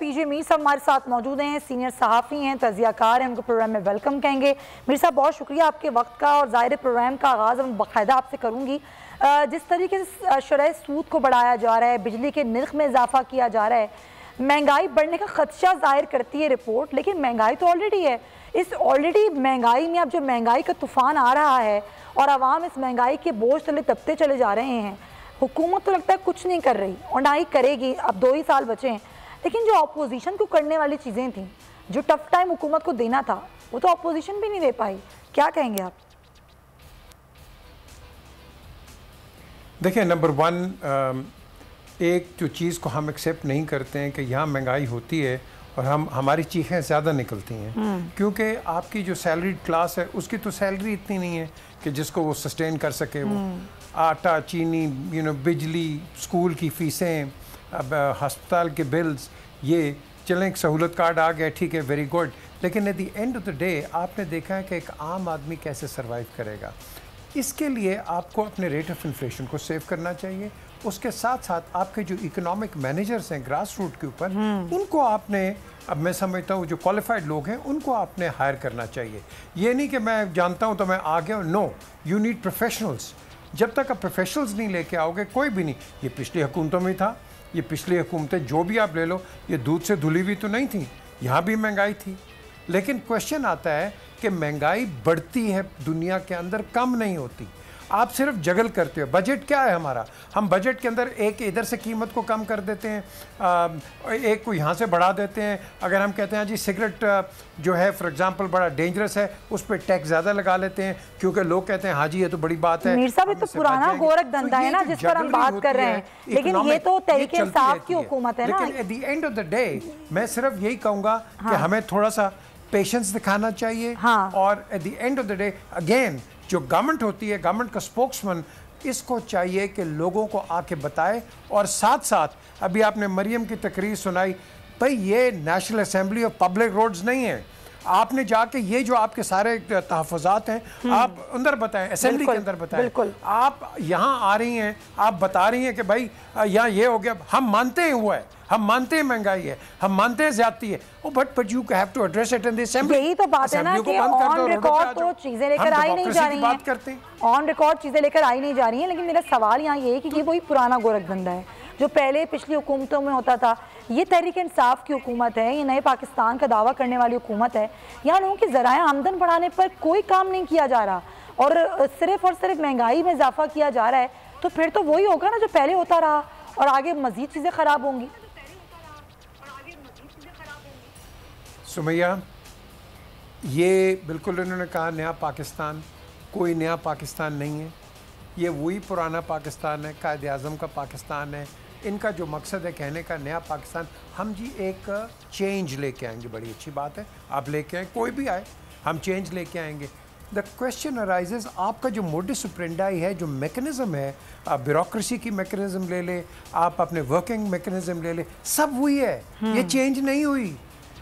पीजे मीर साहब हमारे साथ मौजूद हैं, सीनियर सहाफ़ी हैं, तज़ियाकार हैं, उनको प्रोग्राम में वेलकम कहेंगे। मीर साहब बहुत शुक्रिया आपके वक्त का, और ज़ाहिर प्रोग्राम का आगाज़ मैं बाकायदा आपसे करूँगी। जिस तरीके से शरह सूद को बढ़ाया जा रहा है, बिजली के नर्ख में इजाफा किया जा रहा है, महंगाई बढ़ने का खदशा ज़ाहिर करती है रिपोर्ट, लेकिन महंगाई तो ऑलरेडी है। इस ऑलरेडी महंगाई में अब जो महंगाई का तूफ़ान आ रहा है और आवाम इस महंगाई के बोझ तले दबते चले जा रहे हैं, हुकूमत तो लगता है कुछ नहीं कर रही और ना ही करेगी। अब 2 ही साल बचे हैं, लेकिन जो अपोजिशन को करने वाली चीज़ें थी, जो टफ टाइम हुकूमत को देना था, वो तो अपोजिशन भी नहीं दे पाई। क्या कहेंगे आप? देखिए, नंबर 1, एक जो चीज़ को हम एक्सेप्ट नहीं करते हैं कि यहाँ महंगाई होती है और हमारी चीखें ज़्यादा निकलती हैं, क्योंकि आपकी जो सैलरीड क्लास है उसकी तो सैलरी इतनी नहीं है कि जिसको वो सस्टेन कर सके। वो आटा, चीनी, बिजली, स्कूल की फ़ीसें, अब हस्पताल के बिल्स, ये चलें एक सहूलत कार्ड आ गया, ठीक है, वेरी गुड, लेकिन at the end of the day आपने देखा है कि एक आम आदमी कैसे सर्वाइव करेगा। इसके लिए आपको अपने रेट ऑफ इन्फ्लेशन को सेव करना चाहिए। उसके साथ साथ आपके जो इकोनॉमिक मैनेजर्स हैं ग्रास रूट के ऊपर, उनको आपने, अब मैं समझता हूँ जो क्वालिफाइड लोग हैं उनको आपने हायर करना चाहिए। ये नहीं कि मैं जानता हूँ तो मैं आ गया, नो, यू नीड प्रोफेशनल्स। जब तक आप प्रोफेशनल्स नहीं लेके आओगे, कोई भी नहीं। ये पिछली हुकूमतों में था, ये पिछली हुकूमतें जो भी आप ले लो, ये दूध से धुली हुई तो नहीं थी, यहाँ भी महंगाई थी। लेकिन क्वेश्चन आता है कि महंगाई बढ़ती है दुनिया के अंदर, कम नहीं होती। आप सिर्फ जगल करते हो। बजट क्या है हमारा? हम बजट के अंदर एक इधर से कीमत को कम कर देते हैं, एक को यहाँ से बढ़ा देते हैं। अगर हम कहते हैं जी सिगरेट जो है फॉर एग्जांपल बड़ा डेंजरस है, उस पर टैक्स ज़्यादा लगा लेते हैं क्योंकि लोग कहते हैं हाँ जी ये तो बड़ी बात है। मीर साहब, ये तो पुराना गोरख धंधा है ना जिस पर हम बात कर रहे हैं, लेकिन ये तो तहरीक इंसाफ की हुकूमत है ना। लेकिन at the end of the day मैं सिर्फ यही कहूँगा कि हमें थोड़ा सा पेशेंस दिखाना चाहिए। और at the end of the day again जो गवर्नमेंट होती है, गवर्नमेंट का स्पोक्समैन, इसको चाहिए कि लोगों को आके बताए। और साथ साथ अभी आपने मरियम की तकरीर सुनाई, भाई ये national assembly of public roads नहीं है। आपने जाके ये जो आपके सारे तहफ़्फ़ुज़ात हैं आप अंदर बताएं, असेंबली के अंदर बताएं। आप यहाँ आ रही हैं, आप बता रही हैं कि भाई यहाँ ये हो गया, हम मानते हैं हुआ है, हम मानते हैं महंगाई है, हम मानते हैं ज़्यादती है, but you have to address it in the assembly. यही तो बात है ना कि ऑन रिकॉर्ड तो चीजें लेकर आई नहीं जा रही हैं, ऑन रिकॉर्ड चीजें लेकर आई नहीं जा रही हैं। लेकिन मेरा सवाल यहाँ ये है कि ये वही पुराना गोरख धंधा है जो पहले पिछली हुकूमतों में होता था। ये तहरीक इंसाफ की हुकूमत है, ये नए पाकिस्तान का दावा करने वाली हुकूमत है। यहाँ लोगों की ज़राए आमदन बढ़ाने पर कोई काम नहीं किया जा रहा और सिर्फ महंगाई में इजाफा किया जा रहा है। तो फिर तो वही होगा ना जो पहले होता रहा, और आगे मजीद चीज़ें ख़राब होंगी। सुमैया, ये बिल्कुल उन्होंने कहा नया पाकिस्तान, कोई नया पाकिस्तान नहीं है। ये वही पुराना पाकिस्तान है, कायद आज़म का पाकिस्तान है। इनका जो मकसद है कहने का नया पाकिस्तान, हम जी एक चेंज लेके आएंगे, बड़ी अच्छी बात है, आप लेके आए, कोई भी आए, हम चेंज लेके आएंगे। द क्वेश्चन अराइजेज, आपका जो मोडिस ऑपरेंडी है, जो मैकेनिज़्म है, आप ब्यूरोक्रेसी की मैकेनिज़्म ले ले, आप अपने वर्किंग मैकेनिज़्म ले ले, सब वही है। ये चेंज नहीं हुई,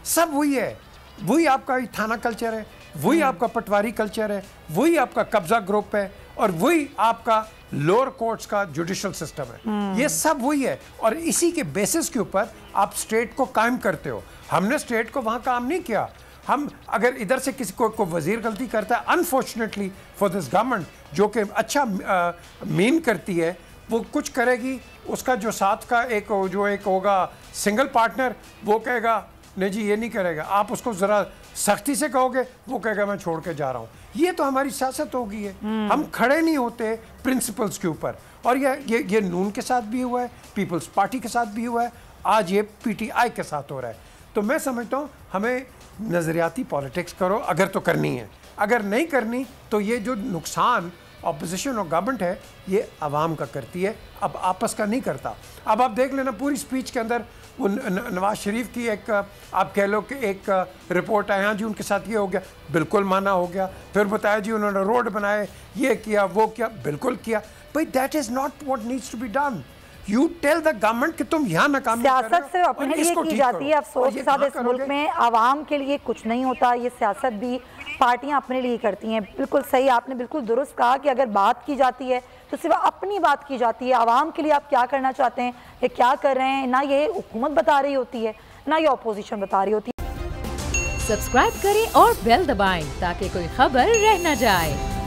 सब वही है। वही आपका थाना कल्चर है, वही आपका पटवारी कल्चर है, वही आपका कब्जा ग्रुप है, और वही आपका लोअर कोर्ट्स का जुडिशल सिस्टम है। ये सब वही है, और इसी के बेसिस के ऊपर आप स्टेट को कायम करते हो। हमने स्टेट को वहाँ काम नहीं किया। हम अगर इधर से किसी को वजीर गलती करता है, अनफॉर्चुनेटली फॉर दिस गवर्नमेंट, जो कि अच्छा मीन करती है, वो कुछ करेगी, उसका जो साथ का एक होगा सिंगल पार्टनर, वो कहेगा नहीं जी ये नहीं करेगा। आप उसको ज़रा सख्ती से कहोगे, वो कहेगा मैं छोड़ के जा रहा हूँ। ये तो हमारी सियासत हो गई है। हम खड़े नहीं होते प्रिंसिपल्स के ऊपर, और ये नून के साथ भी हुआ है, पीपल्स पार्टी के साथ भी हुआ है, आज ये PTI के साथ हो रहा है। तो मैं समझता हूँ हमें नज़रियाती पॉलिटिक्स करो अगर तो करनी है, अगर नहीं करनी तो ये जो नुकसान अपोजिशन और गवर्नमेंट है ये आवाम का करती है, अब आपस का नहीं करता। अब आप देख लेना पूरी स्पीच के अंदर वो नवाज शरीफ की एक आप कह लो कि एक रिपोर्ट आया जी उनके साथ ये हो गया, बिल्कुल माना हो गया। फिर बताया जी उन्होंने रोड बनाए, ये किया, वो किया, बिल्कुल किया। भाई that is not what needs to be done. You tell the government कि तुम यहाँ नाकामी सियासत सिर्फ अपने लिए की जाती है। अफसोस के साथ इस मुल्क में आवाम के लिए कुछ नहीं होता। ये सियासत भी पार्टियां अपने लिए करती हैं। बिल्कुल सही, आपने बिल्कुल दुरुस्त कहा कि अगर बात की जाती है तो सिर्फ अपनी बात की जाती है। आवाम के लिए आप क्या करना चाहते हैं या क्या कर रहे हैं ना, ये हुकूमत बता रही होती है। ना ये अपोजिशन बता रही होती है। सब्सक्राइब करें और बेल दबाएं ताकि कोई खबर रह न जाए।